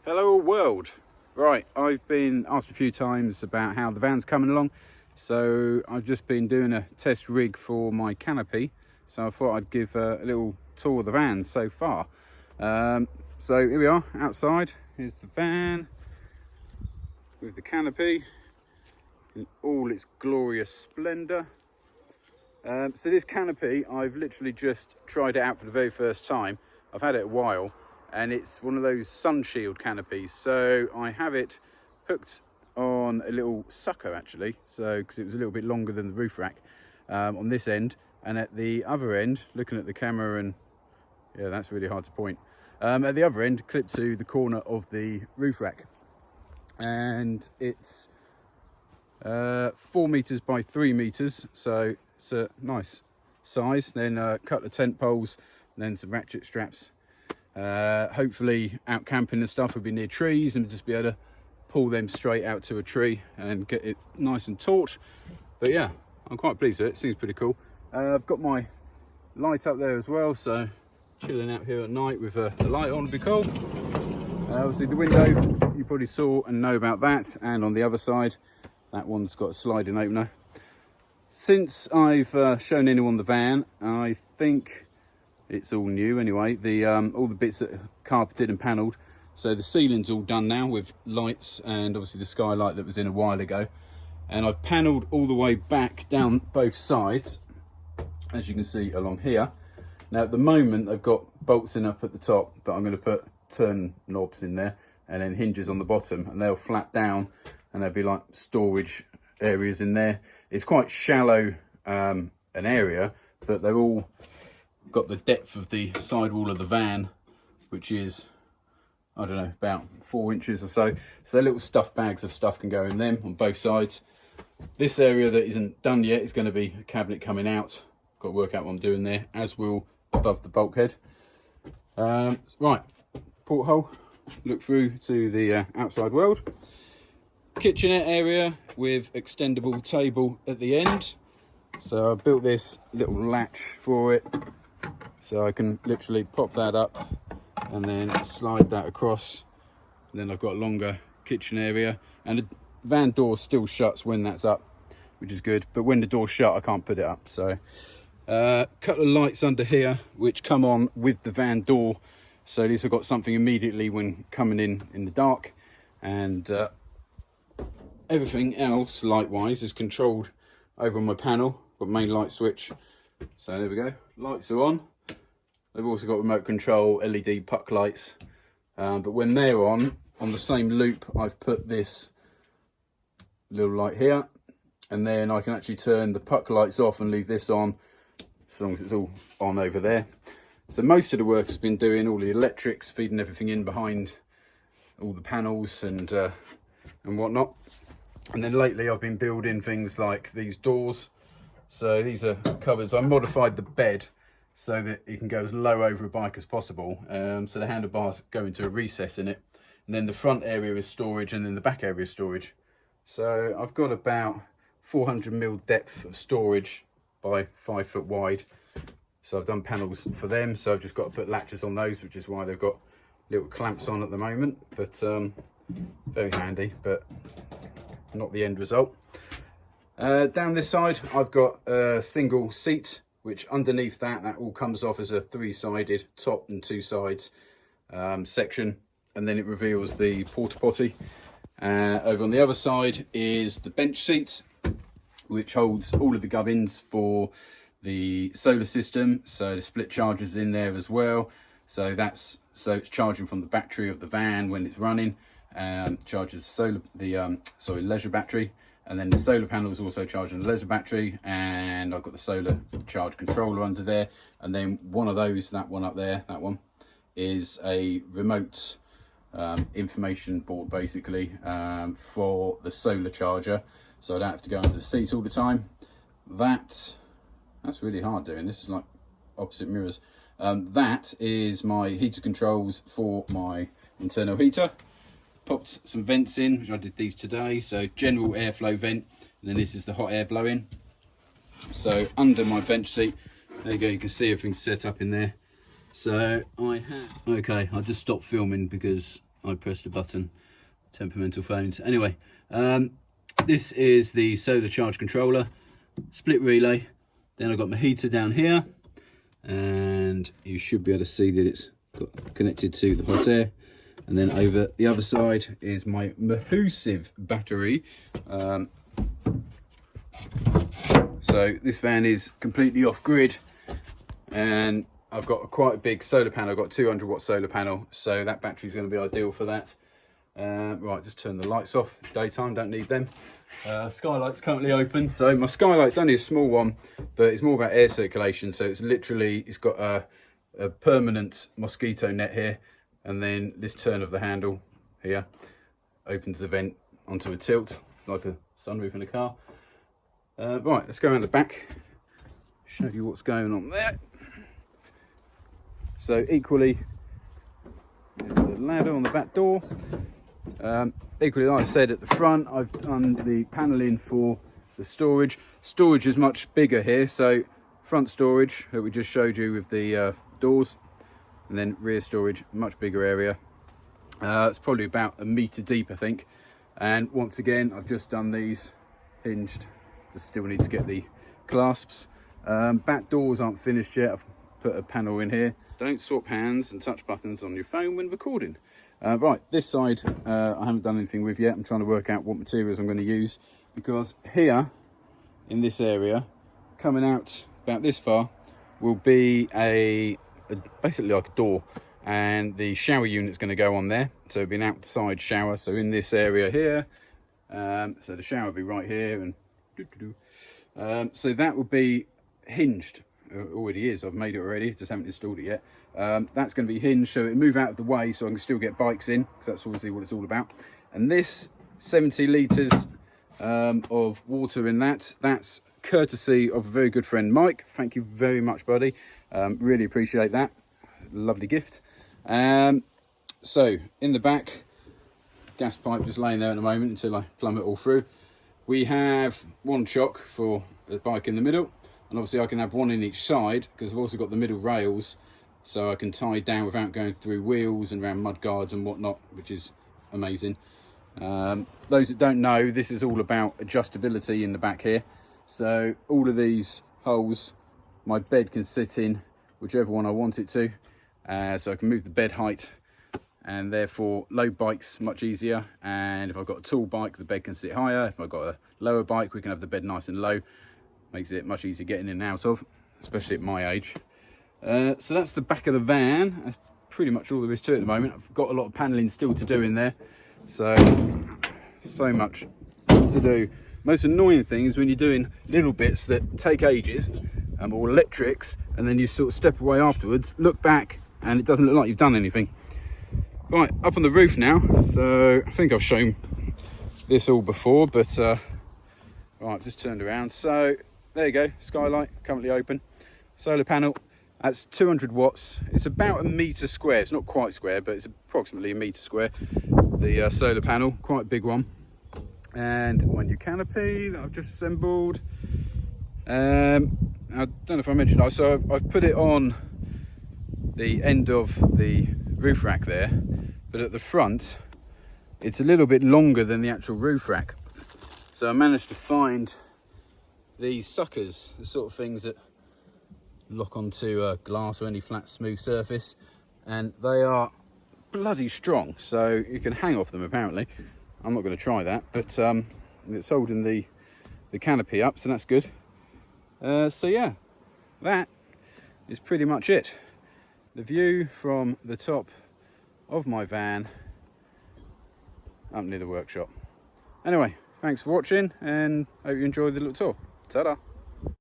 Hello world. Right, I've been asked a few times about how the van's coming along, so I've just been doing a test rig for my Canopy, so I thought I'd give a little tour of the van so far. So here we are outside. Here's the van with the Canopy in all its glorious splendour. So this Canopy, I've literally just tried it out for the very first time. I've had it a while, and it's one of those sun shield canopies, so I have it hooked on a little sucker actually, so because it was a little bit longer than the roof rack on this end, and at the other end, looking at the camera, and yeah, that's really hard to point, at the other end clipped to the corner of the roof rack, and it's 4 meters by 3 meters, so it's a nice size. Then a couple of tent poles, and then some ratchet straps. Hopefully out camping and stuff will be near trees and just be able to pull them straight out to a tree and get it nice and taut. But yeah, I'm quite pleased with it. Seems pretty cool. I've got my light up there as well, so chilling out here at night with the light on would be cool. Obviously the window, you probably saw and know about that, and on the other side that one's got a sliding opener. Since I've shown anyone the van, I think it's all new anyway. All the bits that are carpeted and panelled. So the ceiling's all done now with lights, and obviously the skylight that was in a while ago. And I've panelled all the way back down both sides, as you can see along here. Now at the moment they've got bolts in up at the top, but I'm going to put turn knobs in there and then hinges on the bottom, and they'll flap down and there'll be like storage areas in there. It's quite shallow an area, but they're all got the depth of the sidewall of the van, which is, I don't know, about 4 inches or so. So little stuff bags of stuff can go in them on both sides. This area that isn't done yet is going to be a cabinet coming out. Got to work out what I'm doing there, as will above the bulkhead. Right, porthole, look through to the outside world. Kitchenette area with extendable table at the end. So I built this little latch for it, so I can literally pop that up and then slide that across. And then I've got a longer kitchen area, and the van door still shuts when that's up, which is good. But when the door's shut, I can't put it up. So couple of lights under here, which come on with the van door. So at least I've got something immediately when coming in the dark. And everything else, light-wise, is controlled over on my panel. Got main light switch. So there we go. Lights are on. They've also got remote control LED puck lights, but when they're on the same loop, I've put this little light here, and then I can actually turn the puck lights off and leave this on, as long as it's all on over there. So most of the work has been doing all the electrics, feeding everything in behind all the panels and whatnot. And then lately I've been building things like these doors. So these are covers. I modified the bed so that it can go as low over a bike as possible. So the handlebars go into a recess in it. And then the front area is storage, and then the back area is storage. So I've got about 400mm depth of storage by 5 foot wide. So I've done panels for them. So I've just got to put latches on those, which is why they've got little clamps on at the moment. But very handy, but not the end result. Down this side, I've got a single seat, which underneath that all comes off as a 3-sided top and 2 sides section, and then it reveals the porta potty. Over on the other side is the bench seat, which holds all of the gubbins for the solar system. So the split charger's in there as well. So it's charging from the battery of the van when it's running. Charges the leisure battery. And then the solar panel is also charging the leisure battery, and I've got the solar charge controller under there. And then one of those, that one up there, that one, is a remote information board basically for the solar charger. So I don't have to go under the seat all the time. That's really hard doing. This is like opposite mirrors. That is my heater controls for my internal heater. Popped some vents in, which I did these today. So general airflow vent, and then this is the hot air blowing. So under my bench seat, there you go, you can see everything's set up in there. So I have, okay, I just stopped filming because I pressed a button. Temperamental phones. Anyway, this is the solar charge controller, split relay. Then I've got my heater down here, and you should be able to see that it's got connected to the hot air. And then over the other side is my massive battery. So this van is completely off grid, and I've got quite a big solar panel. I've got a 200 watt solar panel, so that battery is going to be ideal for that. Right, just turn the lights off. It's daytime, don't need them. Skylight's currently open, so my skylight's only a small one, but it's more about air circulation. So it's literally, it's got a permanent mosquito net here, and then this turn of the handle here opens the vent onto a tilt, like a sunroof in a car. Right, let's go around the back, show you what's going on there. So equally, there's the ladder on the back door. Equally, like I said, at the front, I've done the paneling for the storage. Storage is much bigger here, so front storage that we just showed you with the doors, and then rear storage, much bigger area. It's probably about a metre deep, I think. And once again, I've just done these hinged. Just still need to get the clasps. Back doors aren't finished yet. I've put a panel in here. Don't swap hands and touch buttons on your phone when recording. Right, this side I haven't done anything with yet. I'm trying to work out what materials I'm going to use, because here in this area, coming out about this far, will be basically like a door, and the shower unit's going to go on there. So it'll be an outside shower. So in this area here, so the shower will be right here, and so that will be hinged. It already is. I've made it already, just haven't installed it yet. That's going to be hinged, so it move out of the way so I can still get bikes in, because that's obviously what it's all about. And this 70 litres of water in that's courtesy of a very good friend Mike. Thank you very much, buddy. Really appreciate that. Lovely gift. So in the back, gas pipe just laying there at the moment until I plumb it all through. We have one chock for the bike in the middle, and obviously I can have one in each side, because I've also got the middle rails, so I can tie down without going through wheels and around mud guards and whatnot, which is amazing. Those that don't know, this is all about adjustability in the back here. So all of these holes, my bed can sit in whichever one I want it to, so I can move the bed height, and therefore load bikes much easier. And if I've got a tall bike, the bed can sit higher. If I've got a lower bike, we can have the bed nice and low. Makes it much easier getting in and out of, especially at my age. So that's the back of the van. That's pretty much all there is to it at the moment. I've got a lot of paneling still to do in there, so much to do. Most annoying thing is when you're doing little bits that take ages, or electrics, and then you sort of step away afterwards, look back, and it doesn't look like you've done anything. Right, up on the roof now. So I think I've shown this all before, but right, just turned around. So there you go, skylight currently open. Solar panel, that's 200 watts. It's about a metre square. It's not quite square, but it's approximately a metre square. The solar panel, quite a big one. And my new canopy that I've just assembled. I don't know if I mentioned, so I've put it on the end of the roof rack there, but at the front it's a little bit longer than the actual roof rack. So I managed to find these suckers, the sort of things that lock onto glass or any flat smooth surface, and they are bloody strong, so you can hang off them apparently. I'm not going to try that, but it's holding the canopy up, so that's good. So yeah, that is pretty much it. The view from the top of my van up near the workshop. Anyway, thanks for watching, and hope you enjoyed the little tour. Ta-da!